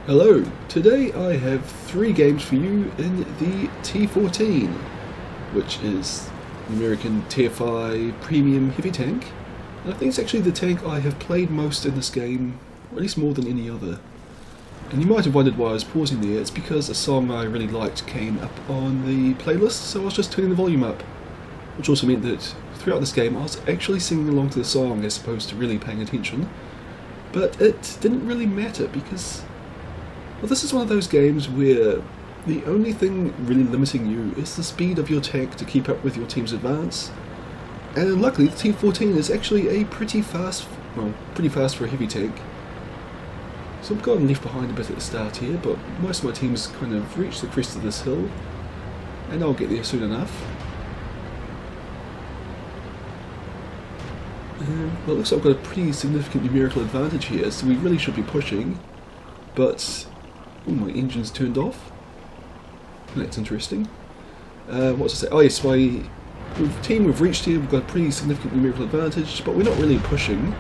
Hello, today I have 3 games for you in the T14, which is the American Tier 5 Premium Heavy Tank. And I think it's actually the tank I have played most in this game, or at least more than any other. And you might have wondered why I was pausing there. It's because a song I really liked came up on the playlist, so I was just turning the volume up. Which also meant that throughout this game I was actually singing along to the song as opposed to really paying attention. But it didn't really matter because, well, this is one of those games where the only thing really limiting you is the speed of your tank to keep up with your team's advance. And luckily the T14 is actually a pretty fast for a heavy tank. So I've gotten left behind a bit at the start here, but most of my team's kind of reached the crest of this hill, and I'll get there soon enough. Well, it looks like I've got a pretty significant numerical advantage here, so we really should be pushing, but oh, my engine's turned off. That's interesting. What was I say? Oh yes, my team we've reached here, we've got a pretty significant numerical advantage, but we're not really pushing.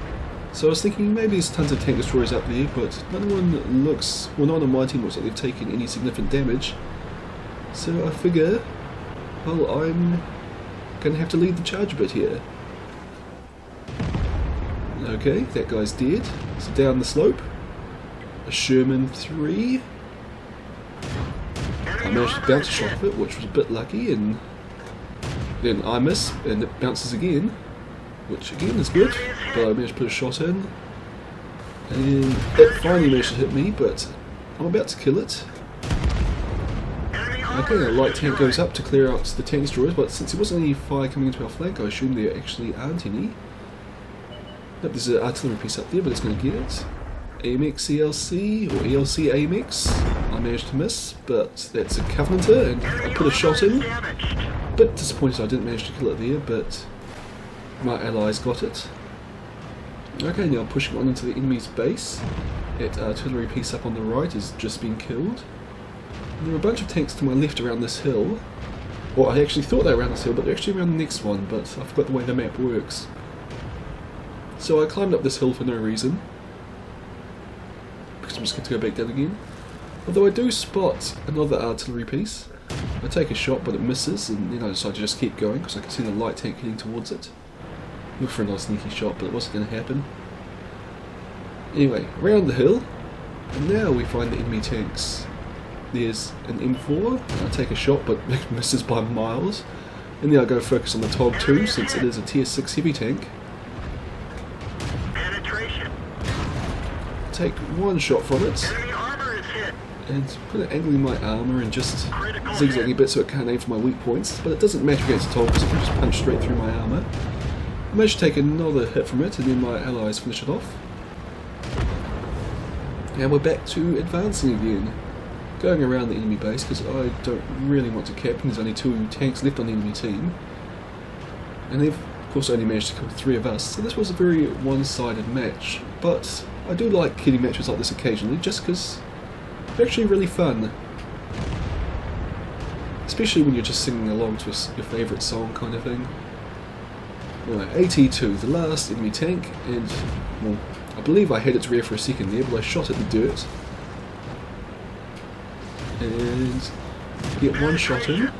So I was thinking maybe there's tons of tank destroyers up there, but no one on my team looks like they've taken any significant damage. So I figure, well, I'm going to have to lead the charge a bit here. Okay, that guy's dead. So down the slope. A Sherman 3. I managed to bounce a shot of it, which was a bit lucky, and then I miss, and it bounces again, which again is good, but I managed to put a shot in, and it finally managed to hit me, but I'm about to kill it. Okay, the light tank goes up to clear out the tank destroyers, but since there wasn't any fire coming into our flank, I assume there actually aren't any. Nope, there's an artillery piece up there, but it's going to get it. AMX ELC, or ELC AMX, I managed to miss, but that's a Covenanter, and I put a shot in. A bit disappointed I didn't manage to kill it there, but my allies got it. Okay, now pushing on into the enemy's base. That artillery piece up on the right has just been killed. And there are a bunch of tanks to my left around this hill. Well, I actually thought they were around this hill, but they're actually around the next one, but I forgot the way the map works. So I climbed up this hill for no reason, because I'm just going to go back down again. Although I do spot another artillery piece. I take a shot, but it misses, and then I decide to just keep going because I can see the light tank heading towards it. Look for a nice sneaky shot, but it wasn't going to happen. Anyway, around the hill, and now we find the enemy tanks. There's an M4, I take a shot, but it misses by miles. And then I go focus on the TOG-2 since it is a tier 6 heavy tank. Take one shot from it, and put an angle in my armour and just zigzagging a bit so it can't aim for my weak points, but it doesn't matter against the TOG because it can just punch straight through my armour. I managed to take another hit from it, and then my allies finish it off. And we're back to advancing again, going around the enemy base because I don't really want to cap, and there's only 2 tanks left on the enemy team. And they've of course only managed to kill 3 of us, so this was a very one-sided match, but I do like killing matches like this occasionally just because they're actually really fun. Especially when you're just singing along to your favourite song kind of thing. Right, AT2, the last enemy tank, and well, I believe I had its rear for a second there, but I shot at the dirt. And get one shot in.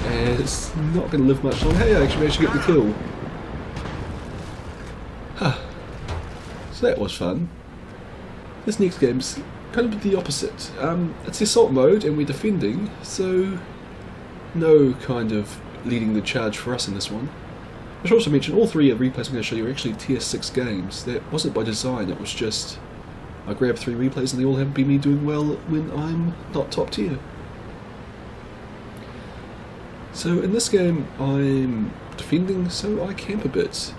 And it's not going to live much longer. Hey, I actually managed to get the kill. Huh. So that was fun. This next game's kind of the opposite. It's the assault mode and we're defending, so no kind of leading the charge for us in this one. I should also mention all 3 of the replays I'm going to show you are actually tier 6 games. That wasn't by design, it was just I grabbed 3 replays and they all happen to be me doing well when I'm not top tier. So in this game I'm defending, so I camp a bit.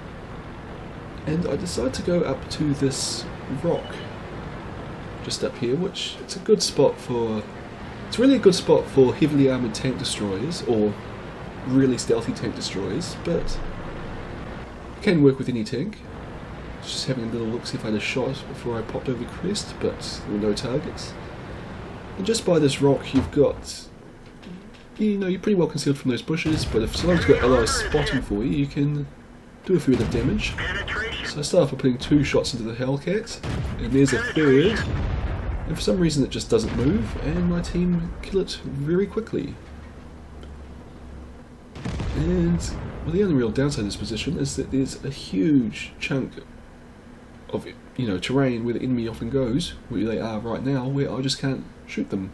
And I decide to go up to this rock just up here, which it's a good spot for. It's really a good spot for heavily armoured tank destroyers or really stealthy tank destroyers, but can work with any tank. Just having a little look, see if I had a shot before I popped over the crest, but there were no targets. And just by this rock, you've got, you know, you're pretty well concealed from those bushes, but if someone's got allies spotting for you, you can do a fair bit of damage. So I start off by putting 2 shots into the Hellcat, and there's a third, And for some reason it just doesn't move, and my team kill it very quickly. And well, the only real downside of this position is that there's a huge chunk of terrain where the enemy often goes, where they are right now, where I just can't shoot them.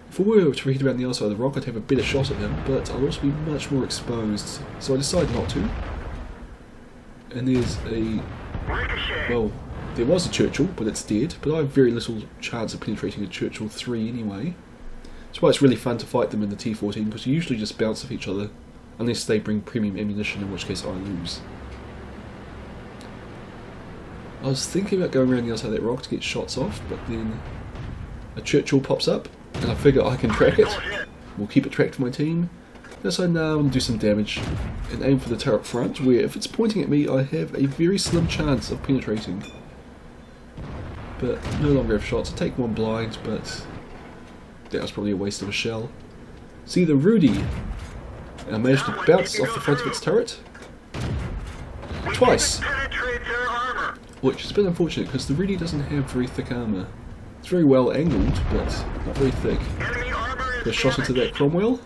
If I were to hit around the other side of the rock, I'd have a better shot at them, but I'd also be much more exposed, so I decided not to. And there's well, there was a Churchill, but it's dead, but I have very little chance of penetrating a Churchill 3 anyway. That's why it's really fun to fight them in the T14, because you usually just bounce off each other, unless they bring premium ammunition, in which case I lose. I was thinking about going around the other side of that rock to get shots off, but then a Churchill pops up, and I figure I can track it. We'll keep it tracked for my team. So now I'm going to do some damage and aim for the turret front, where if it's pointing at me I have a very slim chance of penetrating. But no longer have shots. I take one blind, but that was probably a waste of a shell. See the Rudy, and I managed to bounce off the front of its turret twice, which is a bit unfortunate because the Rudy doesn't have very thick armour. It's very well angled, but not very thick. Put a shot into that Cromwell,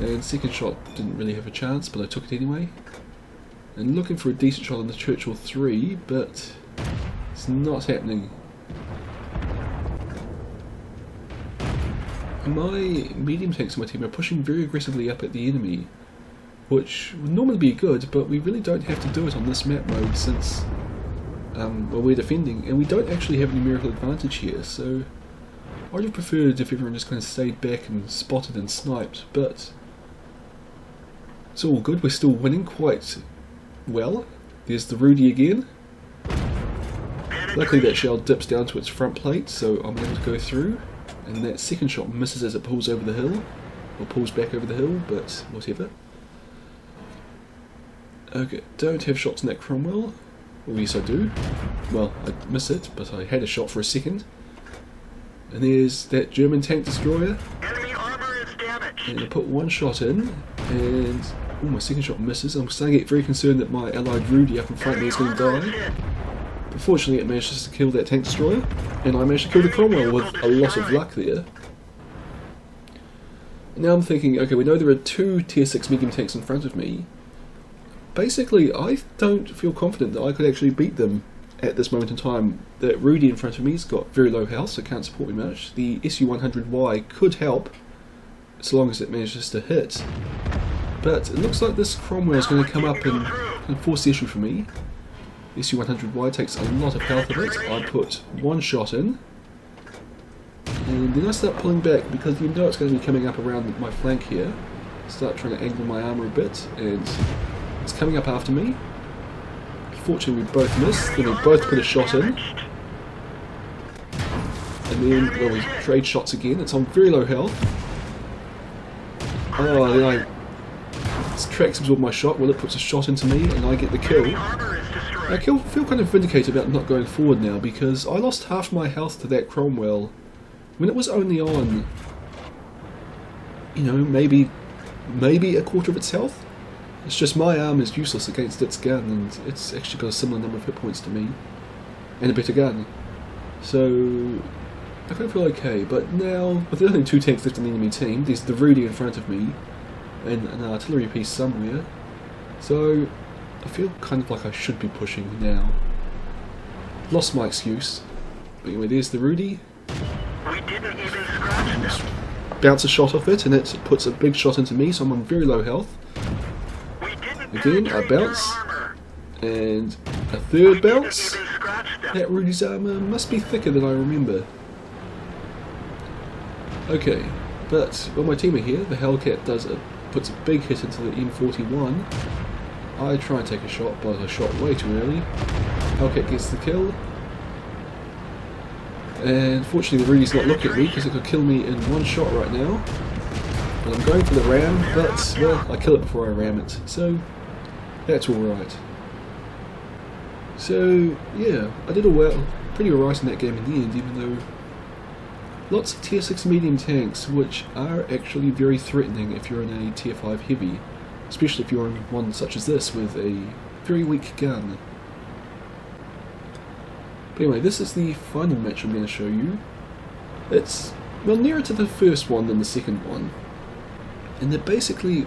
and second shot didn't really have a chance, but I took it anyway. And looking for a decent shot on the Churchill 3, but it's not happening. My medium tanks in my team are pushing very aggressively up at the enemy, which would normally be good, but we really don't have to do it on this map mode since well, we're defending, and we don't actually have a numerical advantage here, so I would have preferred if everyone just kind of stayed back and spotted and sniped, but it's all good. We're still winning quite well. There's the Rudy again. Luckily that shell dips down to its front plate, so I'm able to go through, and that second shot misses as it pulls over the hill, or pulls back over the hill, but whatever. Okay, don't have shots in that Cromwell. Well, yes I do. Well, I miss it, but I had a shot for a second. And there's that German tank destroyer. Enemy armor is damaged. And I put one shot in, and my second shot misses. I'm starting to get very concerned that my allied Rudy up in front of me is going to die. But fortunately it manages to kill that tank destroyer, and I managed to kill the Cromwell with a lot of luck there. And now I'm thinking, okay, we know there are two tier 6 medium tanks in front of me. Basically, I don't feel confident that I could actually beat them at this moment in time. That Rudy in front of me's got very low health, so can't support me much. The SU-100Y could help, so long as it manages to hit. But it looks like this Cromwell is going to come up and force the issue for me. The SU-100Y takes a lot of health of it. I put one shot in, and then I start pulling back because you know it's going to be coming up around my flank here. Start trying to angle my armour a bit, and it's coming up after me. Fortunately we both missed, then we both put a shot in. And then, well, we trade shots again. It's on very low health. Oh, then it tracks absorb my shot. Well, it puts a shot into me and I get the kill. I feel kind of vindicated about not going forward now because I lost half my health to that Cromwell when it was only on, maybe a quarter of its health. It's just my arm is useless against its gun, and it's actually got a similar number of hit points to me, and a better gun. So I kind of feel okay, but now, with only two tanks left in the enemy team, there's the Rudy in front of me, and an artillery piece somewhere, so I feel kind of like I should be pushing now. Lost my excuse. But anyway, there's the Rudy. We didn't even scratch them. Bounce a shot off it, and it puts a big shot into me, so I'm on very low health. Again, I bounce, and a third bounce. That Rudy's armour must be thicker than I remember. Okay, but when my team are here, the Hellcat puts a big hit into the M41. I try and take a shot, but I shot way too early. Hellcat gets the kill. And fortunately the Rudy's not looking at me because it could kill me in one shot right now. But I'm going for the ram, but, well, I kill it before I ram it, so that's alright. So, yeah, I did pretty alright in that game in the end, even though lots of tier 6 medium tanks, which are actually very threatening if you're in a tier 5 heavy, especially if you're in one such as this with a very weak gun. But anyway, this is the final match I'm going to show you. It's, well, nearer to the first one than the second one. And they're basically,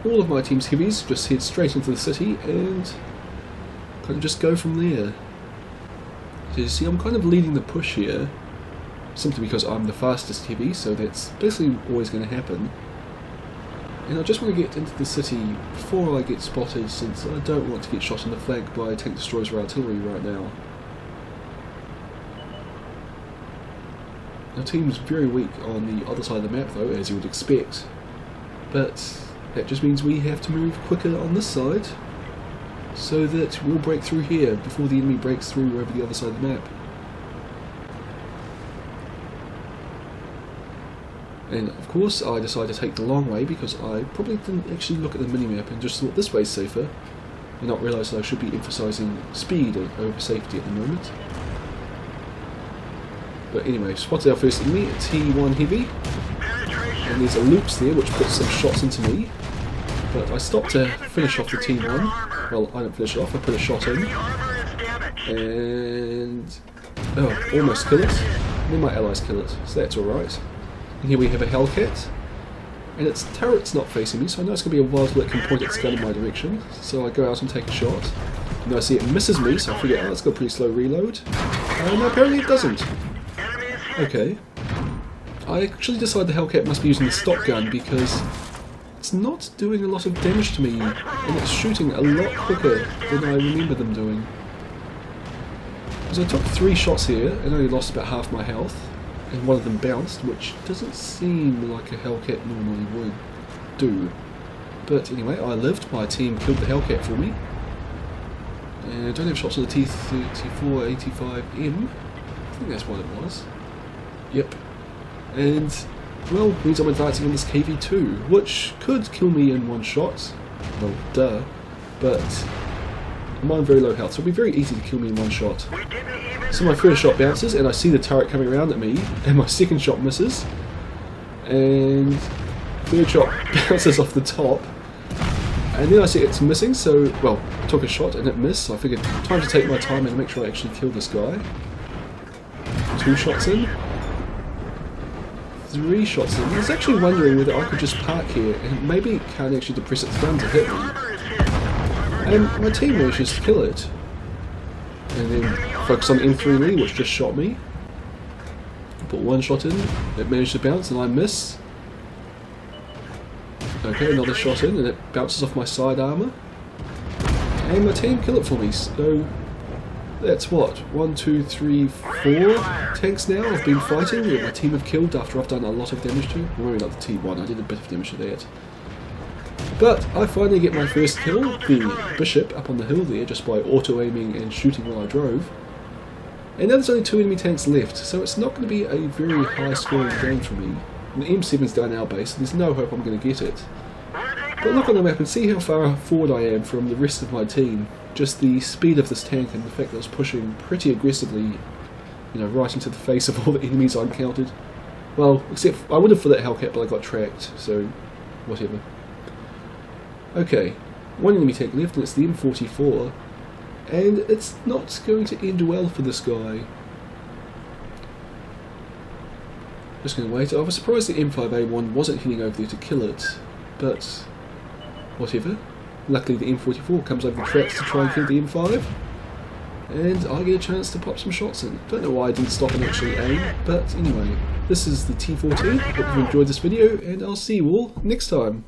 all of my team's heavies just head straight into the city and kind of just go from there. So you see, I'm kind of leading the push here, simply because I'm the fastest heavy, so that's basically always going to happen. And I just want to get into the city before I get spotted, since I don't want to get shot in the flank by tank destroyers or artillery right now. Our team's very weak on the other side of the map though, as you would expect. But that just means we have to move quicker on this side, so that we'll break through here before the enemy breaks through over the other side of the map. And of course I decided to take the long way because I probably didn't actually look at the minimap and just thought this way's safer, and not realise that I should be emphasising speed over safety at the moment. But anyway, spotted our first enemy, a T1 heavy, and there's a loops there which puts some shots into me, but I stopped to finish off the T1. Well, I didn't finish it off, I put a shot in, and oh, almost kill it. Then my allies kill it, so that's alright. And here we have a Hellcat, and its turret's not facing me, so I know it's going to be a while till it can point its gun in my direction. So I go out and take a shot, and I see it misses me, so I figure, oh, it's got a pretty slow reload. No, apparently it doesn't. Okay. I actually decided the Hellcat must be using the stock gun because it's not doing a lot of damage to me, and it's shooting a lot quicker than I remember them doing. Because I took 3 shots here and only lost about half my health, and one of them bounced, which doesn't seem like a Hellcat normally would do. But anyway, I lived, my team killed the Hellcat for me. And I don't have shots on the T14 85M, I think that's what it was. Yep. And, well, means I'm advancing on this KV2, which could kill me in one shot. Well, duh. But I'm on very low health, so it'll be very easy to kill me in one shot. So my first shot bounces, and I see the turret coming around at me, and my second shot misses. And third shot bounces off the top. And then I see it's missing, so, well, I took a shot and it missed, so I figured time to take my time and make sure I actually kill this guy. 2 shots in. 3 shots in. I was actually wondering whether I could just park here and maybe it can't actually depress its gun to hit me. And my team manages to kill it. And then focus on M3 Lee, which just shot me. Put 1 shot in, it managed to bounce and I miss. Okay, another shot in and it bounces off my side armour. And my team kill it for me, so that's what, 1, 2, 3, 4 tanks now I've been fighting that my team have killed after I've done a lot of damage to. Well, maybe not the T1, I did a bit of damage to that. But I finally get my first kill, the Bishop, up on the hill there, just by auto-aiming and shooting while I drove. And now there's only 2 enemy tanks left, so it's not going to be a very high-scoring game for me. And the M7's down our base, so there's no hope I'm going to get it. But look on the map and see how far forward I am from the rest of my team. Just the speed of this tank and the fact that I was pushing pretty aggressively, you know, right into the face of all the enemies I encountered. Well, except I would have for that Hellcat, but I got tracked, so whatever. Okay, 1 enemy tank left, and it's the M44, and it's not going to end well for this guy. Just going to wait. I was surprised the M5A1 wasn't heading over there to kill it, but whatever. Luckily the M44 comes over the tracks to try and kill the M5, and I get a chance to pop some shots in. Don't know why I didn't stop and actually aim, but anyway, this is the T14. Hope you enjoyed this video, and I'll see you all next time.